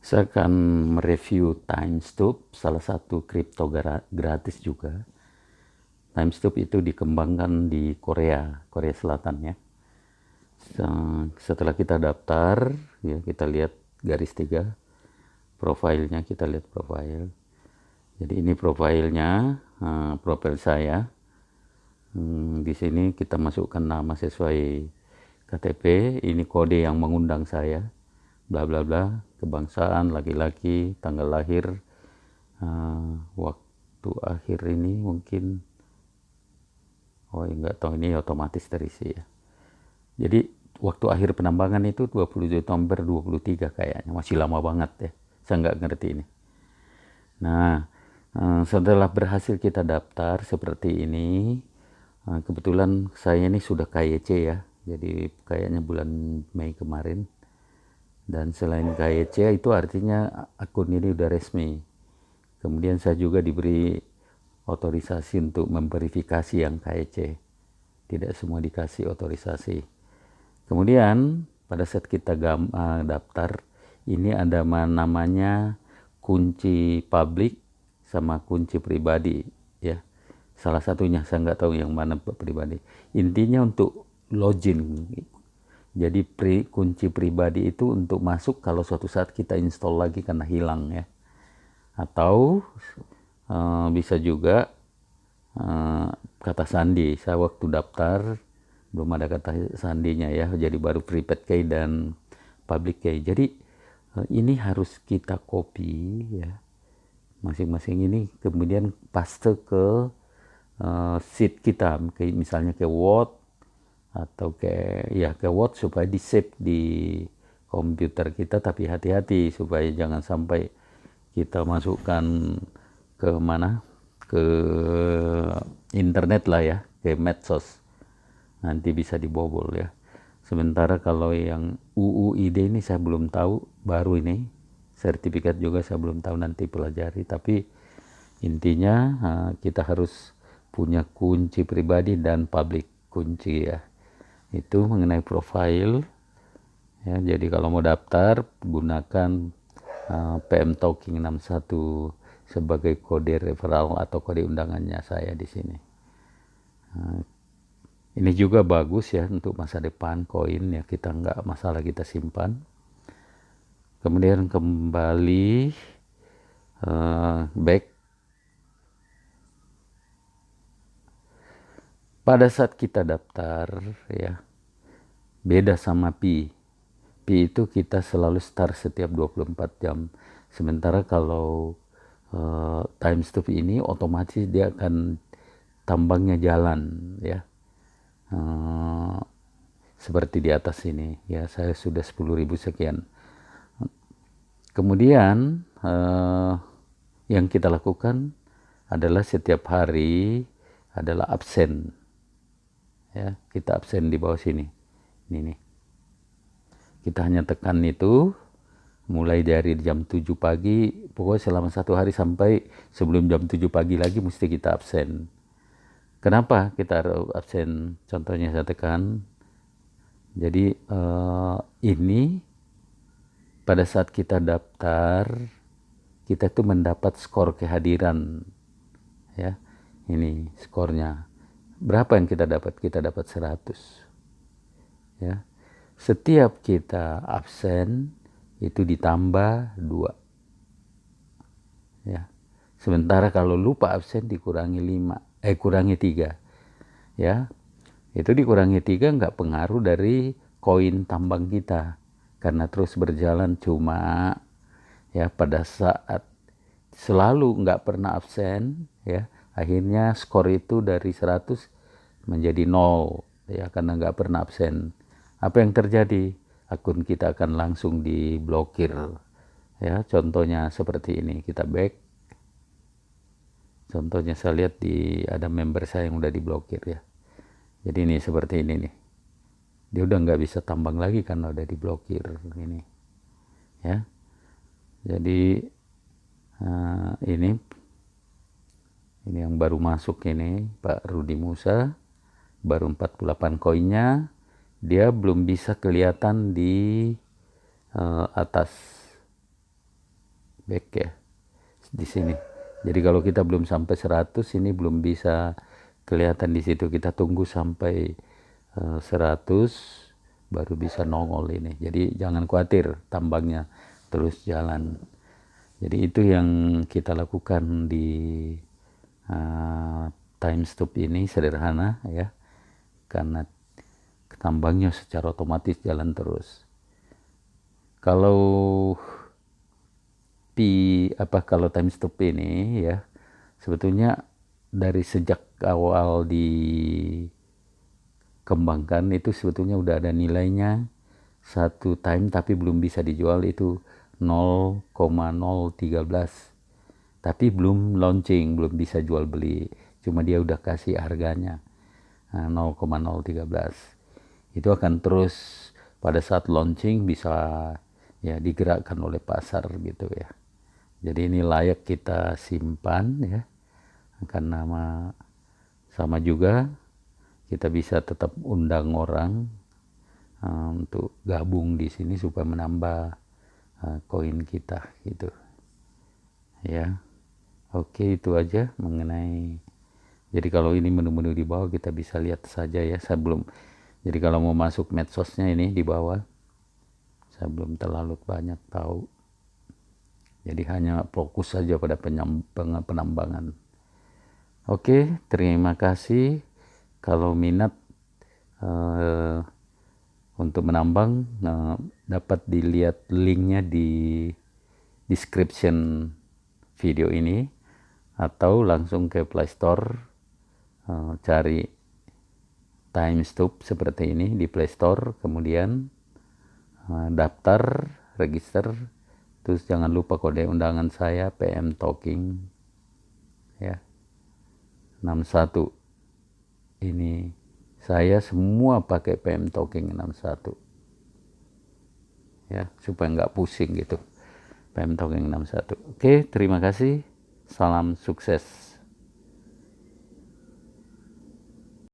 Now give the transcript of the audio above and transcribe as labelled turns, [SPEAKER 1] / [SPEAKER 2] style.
[SPEAKER 1] Saya akan mereview Timestamp, salah satu kripto gratis juga. Timestamp itu dikembangkan di Korea Selatan ya. Setelah kita daftar, ya kita lihat garis 3, profilnya kita lihat profil. Jadi ini profilnya, profil saya. Di sini kita masukkan nama sesuai KTP, ini kode yang mengundang saya, bla bla bla, kebangsaan, laki-laki, tanggal lahir, waktu akhir ini mungkin, oh enggak tahu, ini otomatis terisi ya. Jadi waktu akhir penambangan itu 20 September 23 kayaknya, masih lama banget ya, saya nggak ngerti ini. Nah, setelah berhasil kita daftar seperti ini, kebetulan saya ini sudah KYC ya, jadi kayaknya bulan Mei kemarin. Dan selain KYC itu artinya akun ini udah resmi. Kemudian saya juga diberi otorisasi untuk memverifikasi yang KYC. Tidak semua dikasih otorisasi. Kemudian pada saat kita daftar, ini ada namanya kunci publik sama kunci pribadi ya. Salah satunya saya nggak tahu yang mana pribadi. Intinya untuk login. Jadi kunci pribadi itu untuk masuk kalau suatu saat kita install lagi karena hilang ya. Atau bisa juga kata sandi. Saya waktu daftar belum ada kata sandinya ya, jadi baru prepaid key dan public key. Jadi ini harus kita copy ya, masing-masing ini kemudian paste ke sheet kita, kayak misalnya ke Word atau ke Word supaya di save di komputer kita. Tapi hati-hati supaya jangan sampai kita masukkan ke mana, ke internet lah ya, ke medsos, nanti bisa dibobol ya. Sementara kalau yang UUID ini saya belum tahu, baru ini sertifikat juga saya belum tahu, nanti pelajari. Tapi intinya kita harus punya kunci pribadi dan public kunci ya. Itu mengenai profil ya. Jadi kalau mau daftar gunakan PM Talking 61 sebagai kode referral atau kode undangannya saya di sini. Ini juga bagus ya untuk masa depan koin ya, kita nggak masalah kita simpan. Kemudian kembali back. Pada saat kita daftar ya, beda sama Pi. Pi itu kita selalu start setiap 24 jam. Sementara kalau Timestamp ini otomatis dia akan tambangnya jalan ya. Seperti di atas ini ya, saya sudah 10.000 sekian. Kemudian yang kita lakukan adalah setiap hari adalah absen ya, kita absen di bawah sini ini nih. Kita hanya tekan itu mulai dari jam 7 pagi, pokoknya selama satu hari sampai sebelum jam 7 pagi lagi mesti kita absen. Kenapa kita harus absen? Contohnya saya tekan. Jadi ini pada saat kita daftar, kita tuh mendapat skor kehadiran ya. Ini skornya. Berapa yang kita dapat? Kita dapat 100 ya. Setiap kita absen itu ditambah 2 ya. Sementara kalau lupa absen dikurangi 5, kurangi 3 ya. Itu dikurangi 3 nggak pengaruh dari koin tambang kita karena terus berjalan. Cuma ya pada saat selalu nggak pernah absen ya, akhirnya skor itu dari 100 menjadi 0 ya, karena nggak pernah absen. Apa yang terjadi? Akun kita akan langsung diblokir ya. Contohnya seperti ini, kita back. Contohnya saya lihat ada member saya yang udah diblokir ya. Jadi ini seperti ini nih, dia udah nggak bisa tambang lagi karena udah diblokir ini ya. Jadi ini yang baru masuk ini Pak Rudi Musa, baru 48 koinnya, dia belum bisa kelihatan di atas back ya di sini. Jadi kalau kita belum sampai 100 ini belum bisa kelihatan di situ. Kita tunggu sampai 100 baru bisa nongol ini. Jadi jangan khawatir tambangnya terus jalan. Jadi itu yang kita lakukan di time stop ini sederhana ya. Karena tambangnya secara otomatis jalan terus. Kalau kalau time stop ini ya sebetulnya dari sejak awal dikembangkan itu sebetulnya udah ada nilainya satu time tapi belum bisa dijual itu 0,013 tapi belum launching, belum bisa jual beli, cuma dia udah kasih harganya 0,013. Itu akan terus pada saat launching bisa ya digerakkan oleh pasar gitu ya. Jadi ini layak kita simpan ya, karena sama juga kita bisa tetap undang orang untuk gabung di sini supaya menambah koin kita gitu ya. Oke, itu aja mengenai. Jadi kalau ini menu-menu di bawah kita bisa lihat saja ya. Saya belum. Jadi kalau mau masuk medsosnya ini di bawah, saya belum terlalu banyak tahu. Jadi hanya fokus saja pada penambangan. Oke, terima kasih. Kalau minat untuk menambang, dapat dilihat linknya di description video ini, atau langsung ke Play Store, cari time stop seperti ini di Play Store, kemudian daftar, register, terus jangan lupa kode undangan saya PM Talking ya 61. Ini saya semua pakai PM Talking 61 ya supaya nggak pusing gitu. PM Talking 61. Oke, terima kasih. Salam sukses.